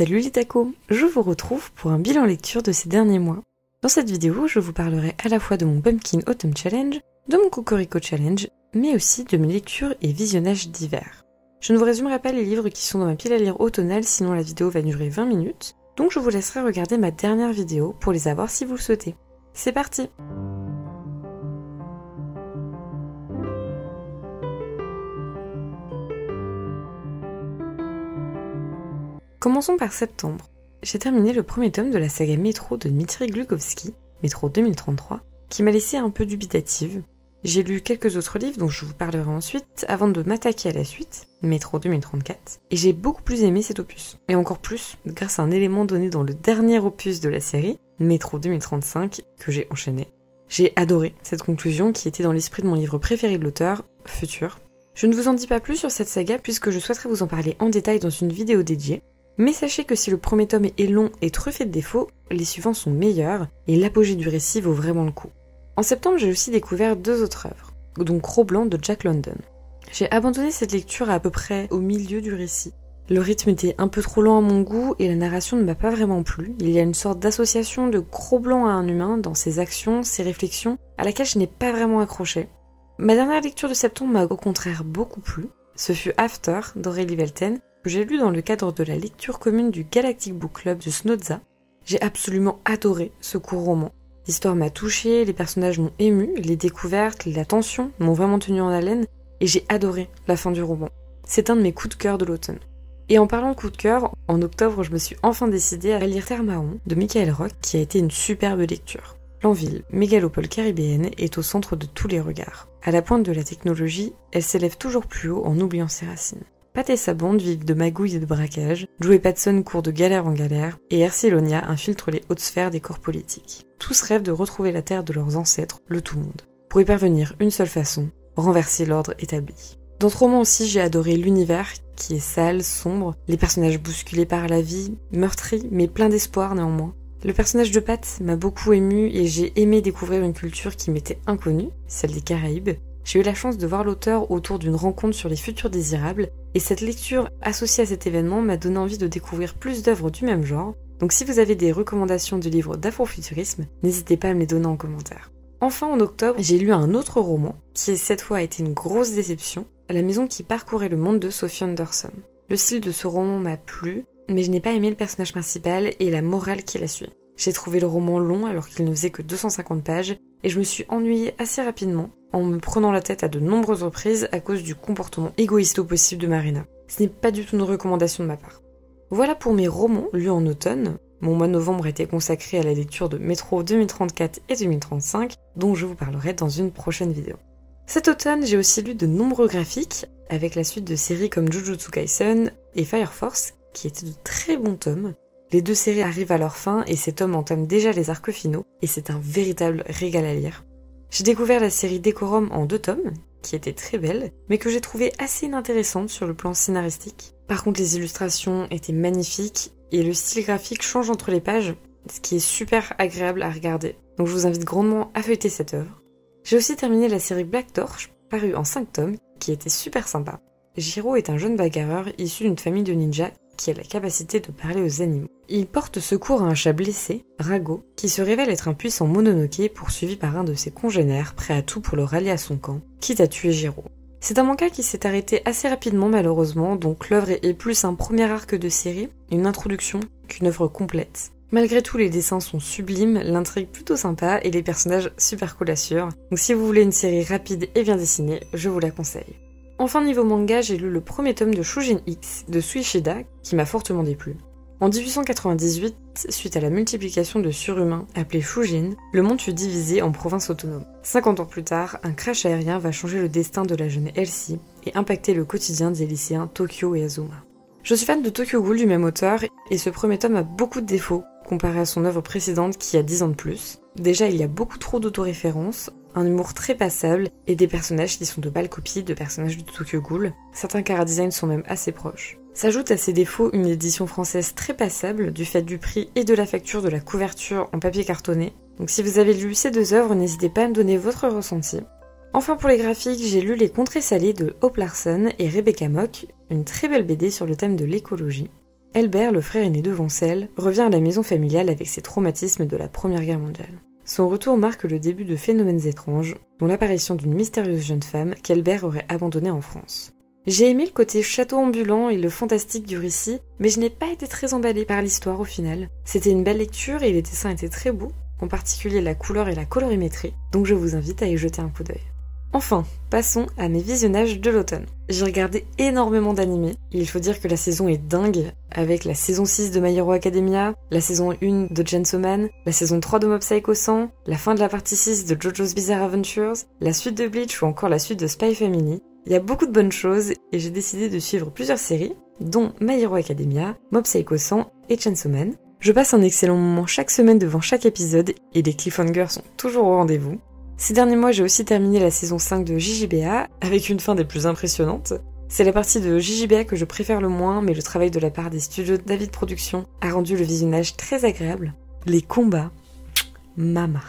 Salut les tacos, je vous retrouve pour un bilan lecture de ces derniers mois. Dans cette vidéo, je vous parlerai à la fois de mon Pumpkin Autumn Challenge, de mon Cocorico Challenge, mais aussi de mes lectures et visionnages d'hiver. Je ne vous résumerai pas les livres qui sont dans ma pile à lire automnale, sinon la vidéo va durer 20 minutes, donc je vous laisserai regarder ma dernière vidéo pour les avoir si vous le souhaitez. C'est parti! Commençons par septembre. J'ai terminé le premier tome de la saga Métro de Dmitri Glukhovsky, Métro 2033, qui m'a laissé un peu dubitative. J'ai lu quelques autres livres dont je vous parlerai ensuite, avant de m'attaquer à la suite, Métro 2034, et j'ai beaucoup plus aimé cet opus. Et encore plus, grâce à un élément donné dans le dernier opus de la série, Métro 2035, que j'ai enchaîné. J'ai adoré cette conclusion qui était dans l'esprit de mon livre préféré de l'auteur, Futur. Je ne vous en dis pas plus sur cette saga puisque je souhaiterais vous en parler en détail dans une vidéo dédiée. Mais sachez que si le premier tome est long et truffé de défauts, les suivants sont meilleurs et l'apogée du récit vaut vraiment le coup. En septembre, j'ai aussi découvert deux autres œuvres, dont Cro-Blanc de Jack London. J'ai abandonné cette lecture à peu près au milieu du récit. Le rythme était un peu trop lent à mon goût et la narration ne m'a pas vraiment plu. Il y a une sorte d'association de Cro-Blanc à un humain dans ses actions, ses réflexions, à laquelle je n'ai pas vraiment accroché. Ma dernière lecture de septembre m'a au contraire beaucoup plu. Ce fut After d'Aurélie Velten, que j'ai lu dans le cadre de la lecture commune du Galactic Book Club de Snodza. J'ai absolument adoré ce court roman. L'histoire m'a touchée, les personnages m'ont ému, les découvertes, la tension m'ont vraiment tenu en haleine, et j'ai adoré la fin du roman. C'est un de mes coups de cœur de l'automne. Et en parlant de coups de cœur, en octobre, je me suis enfin décidée à lire Terre Marron de Michael Rock, qui a été une superbe lecture. L'Anville, mégalopole caribéenne, est au centre de tous les regards. À la pointe de la technologie, elle s'élève toujours plus haut en oubliant ses racines. Pat et sa bande vivent de magouilles et de braquages, Joe et Patson courent de galère en galère, et Hercélonia infiltre les hautes sphères des corps politiques. Tous rêvent de retrouver la terre de leurs ancêtres, le tout-monde. Pour y parvenir, une seule façon, renverser l'ordre établi. Dans ce roman aussi, j'ai adoré l'univers, qui est sale, sombre, les personnages bousculés par la vie, meurtris, mais plein d'espoir néanmoins. Le personnage de Pat m'a beaucoup ému et j'ai aimé découvrir une culture qui m'était inconnue, celle des Caraïbes. J'ai eu la chance de voir l'auteur autour d'une rencontre sur les futurs désirables, et cette lecture associée à cet événement m'a donné envie de découvrir plus d'œuvres du même genre, donc si vous avez des recommandations de livres d'afrofuturisme, n'hésitez pas à me les donner en commentaire. Enfin en octobre, j'ai lu un autre roman, qui cette fois a été une grosse déception, La maison qui parcourait le monde de Sophie Anderson. Le style de ce roman m'a plu, mais je n'ai pas aimé le personnage principal et la morale qui la suit. J'ai trouvé le roman long alors qu'il ne faisait que 250 pages, et je me suis ennuyée assez rapidement, en me prenant la tête à de nombreuses reprises à cause du comportement égoïste au possible de Marina. Ce n'est pas du tout une recommandation de ma part. Voilà pour mes romans lus en automne. Mon mois de novembre était consacré à la lecture de Métro 2034 et 2035, dont je vous parlerai dans une prochaine vidéo. Cet automne, j'ai aussi lu de nombreux graphiques, avec la suite de séries comme Jujutsu Kaisen et Fire Force, qui étaient de très bons tomes. Les deux séries arrivent à leur fin et ces tomes entament déjà les arcs finaux, et c'est un véritable régal à lire. J'ai découvert la série Decorum en 2 tomes, qui était très belle, mais que j'ai trouvée assez inintéressante sur le plan scénaristique. Par contre, les illustrations étaient magnifiques, et le style graphique change entre les pages, ce qui est super agréable à regarder. Donc je vous invite grandement à feuilleter cette œuvre. J'ai aussi terminé la série Black Torch, parue en 5 tomes, qui était super sympa. Jiro est un jeune bagarreur issu d'une famille de ninjas qui a la capacité de parler aux animaux. Il porte secours à un chat blessé, Rago, qui se révèle être un puissant Mononoke poursuivi par un de ses congénères, prêt à tout pour le rallier à son camp, quitte à tuer Jiro. C'est un manga qui s'est arrêté assez rapidement malheureusement, donc l'œuvre est plus un premier arc de série, une introduction, qu'une œuvre complète. Malgré tout, les dessins sont sublimes, l'intrigue plutôt sympa et les personnages super cool à suivre. Donc si vous voulez une série rapide et bien dessinée, je vous la conseille. Enfin niveau manga, j'ai lu le premier tome de Shujin X de Suishida qui m'a fortement déplu. En 1898, suite à la multiplication de surhumains appelés Shujin, le monde fut divisé en provinces autonomes. 50 ans plus tard, un crash aérien va changer le destin de la jeune Elsie et impacter le quotidien des lycéens Tokyo et Azuma. Je suis fan de Tokyo Ghoul du même auteur et ce premier tome a beaucoup de défauts comparé à son œuvre précédente qui a 10 ans de plus. Déjà, il y a beaucoup trop d'autoréférences, un humour très passable et des personnages qui sont de pâles copies de personnages de Tokyo Ghoul. Certains chara-design sont même assez proches. S'ajoute à ces défauts une édition française très passable du fait du prix et de la facture de la couverture en papier cartonné. Donc si vous avez lu ces deux œuvres, n'hésitez pas à me donner votre ressenti. Enfin pour les graphiques, j'ai lu Les Contrées salées de Hope Larson et Rebecca Mock, une très belle BD sur le thème de l'écologie. Elbert, le frère aîné de Vancel, revient à la maison familiale avec ses traumatismes de la Première Guerre mondiale. Son retour marque le début de phénomènes étranges, dont l'apparition d'une mystérieuse jeune femme qu'Elbert aurait abandonnée en France. J'ai aimé le côté château ambulant et le fantastique du récit, mais je n'ai pas été très emballée par l'histoire au final. C'était une belle lecture et les dessins étaient très beaux, en particulier la couleur et la colorimétrie, donc je vous invite à y jeter un coup d'œil. Enfin, passons à mes visionnages de l'automne. J'ai regardé énormément d'animés, et il faut dire que la saison est dingue, avec la saison 6 de My Hero Academia, la saison 1 de Chainsaw Man, la saison 3 de Mob Psycho 100, la fin de la partie 6 de JoJo's Bizarre Adventures, la suite de Bleach ou encore la suite de Spy Family. Il y a beaucoup de bonnes choses, et j'ai décidé de suivre plusieurs séries, dont My Hero Academia, Mob Psycho 100 et Chainsaw Man. Je passe un excellent moment chaque semaine devant chaque épisode, et les cliffhangers sont toujours au rendez-vous. Ces derniers mois, j'ai aussi terminé la saison 5 de JJBA, avec une fin des plus impressionnantes. C'est la partie de JJBA que je préfère le moins, mais le travail de la part des studios David Productions a rendu le visionnage très agréable. Les combats, mama.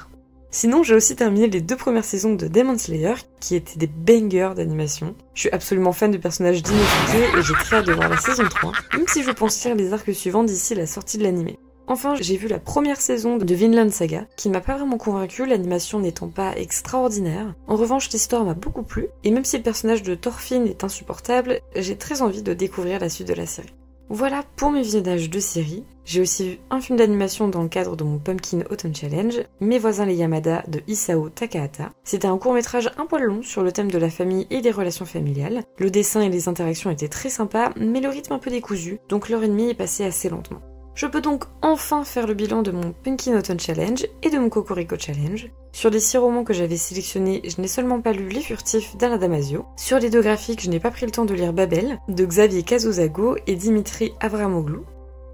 Sinon, j'ai aussi terminé les 2 premières saisons de Demon Slayer, qui étaient des bangers d'animation. Je suis absolument fan du personnage d'Inosuke, et j'ai très hâte de voir la saison 3, même si je pense lire les arcs suivants d'ici la sortie de l'anime. Enfin, j'ai vu la première saison de Vinland Saga, qui ne m'a pas vraiment convaincue, l'animation n'étant pas extraordinaire. En revanche, l'histoire m'a beaucoup plu, et même si le personnage de Thorfinn est insupportable, j'ai très envie de découvrir la suite de la série. Voilà pour mes visionnages de séries. J'ai aussi vu un film d'animation dans le cadre de mon Pumpkin Autumn Challenge, Mes voisins les Yamada de Isao Takahata. C'était un court-métrage un poil long sur le thème de la famille et des relations familiales. Le dessin et les interactions étaient très sympas, mais le rythme un peu décousu, donc l'heure et demie est passée assez lentement. Je peux donc enfin faire le bilan de mon Pumpkin Autumn Challenge et de mon Cocorico Challenge. Sur les 6 romans que j'avais sélectionnés, je n'ai seulement pas lu Les Furtifs d'Alain Damasio. Sur les 2 graphiques, je n'ai pas pris le temps de lire Babel, de Xavier Cazuzago et Dimitri Avramoglou.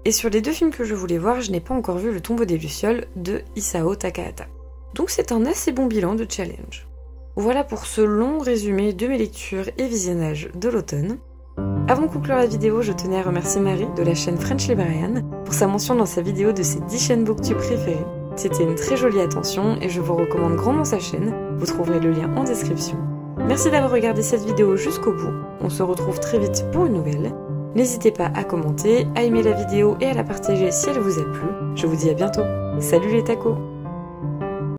Et sur les 2 films que je voulais voir, je n'ai pas encore vu Le Tombeau des Lucioles de Isao Takahata. Donc c'est un assez bon bilan de challenge. Voilà pour ce long résumé de mes lectures et visionnages de l'automne. Avant de conclure la vidéo, je tenais à remercier Marie de la chaîne French Librarian pour sa mention dans sa vidéo de ses 10 chaînes booktube préférées. C'était une très jolie attention et je vous recommande grandement sa chaîne, vous trouverez le lien en description. Merci d'avoir regardé cette vidéo jusqu'au bout, on se retrouve très vite pour une nouvelle. N'hésitez pas à commenter, à aimer la vidéo et à la partager si elle vous a plu. Je vous dis à bientôt. Salut les tacos!